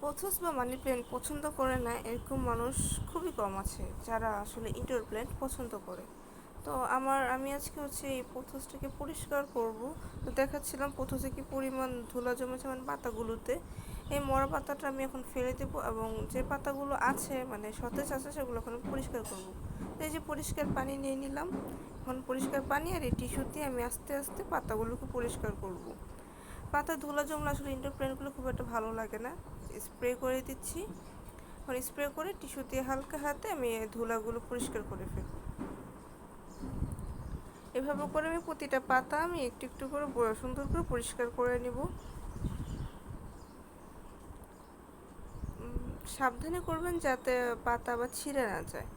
Pothos বা money plant পছন্দ করে না এরকম মানুষ খুবই কম আছে যারা আসলে ইনডোর প্ল্যান্ট পছন্দ করে। তো আমি আজকে এই পোথোসটাকে পরিষ্কার করব। তো দেখাচ্ছিলাম পোথোসে কি পরিমাণ ধুলা জমেছে মানে পাতাগুলোতে। এই মরা পাতাটা আমি এখন ফেলে দেবো এবং যে পাতাগুলো আছে মানে সতেজ আছে সেগুলো এখন পরিষ্কার করব। তো এই যে পরিষ্কার পানি নিয়ে নিলাম, এখন পরিষ্কার পানি আর এই টিস্যু দিয়ে আমি আস্তে আস্তে পাতাগুলোকে পরিষ্কার করব। পাতা ধুলা জমলে আসলে ইনডোর প্ল্যান্টগুলো খুব একটা ভালো লাগে না। স্প্রে করে দিচ্ছি, এখন স্প্রে করে টিস্যু দিয়ে হালকা হাতে আমি ধুলাগুলো পরিষ্কার করে ফেলব। এভাবে করে আমি প্রতিটা পাতা আমি একটু একটু করে সুন্দর করে পরিষ্কার করে নেব। সাবধানে করবেন যাতে পাতা আবার ছিঁড়ে না যায়।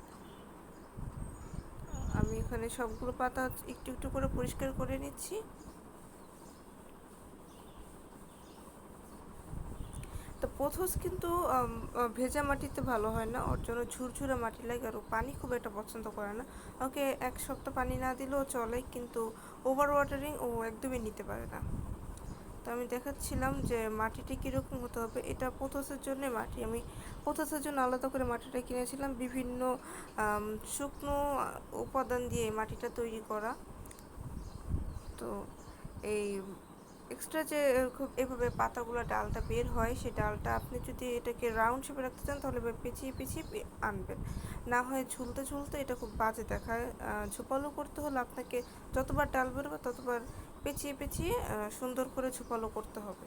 আমি এখানে সবগুলো পাতা একটু একটু করে পরিষ্কার করে নিচ্ছি। তো পোথোস কিন্তু ভেজা মাটিতে ভালো হয় না, ওর জন্য ঝুরঝুরে মাটি লাগে আর ও পানি খুব একটা পছন্দ করে না। ওকে এক সপ্তাহ পানি না দিলেও চলে, কিন্তু ওভার ওয়াটারিং ও একদমই নিতে পারে না। তো আমি দেখাচ্ছিলাম যে মাটিটা কীরকম হতে হবে। এটা পোথোসের জন্য মাটি, আমি পোথোসের জন্য আলাদা করে মাটিটা কিনেছিলাম, বিভিন্ন শুকনো উপাদান দিয়ে মাটিটা তৈরি করা। তো এই এক্সট্রা যে খুব এভাবে পাতাগুলো ডালটা বের হয়, সেই ডালটা আপনি যদি এটাকে রাউন্ড শেপে রাখতে চান তাহলে পেঁচিয়ে পেঁচিয়ে আনবেন, না হয় ঝুলতে ঝুলতে এটা খুব বাজে দেখায়। ঝোপালো করতে হলে আপনাকে যতবার ডাল বেরোবে ততবার পেঁচিয়ে পেঁচিয়ে সুন্দর করে ঝোপালো করতে হবে।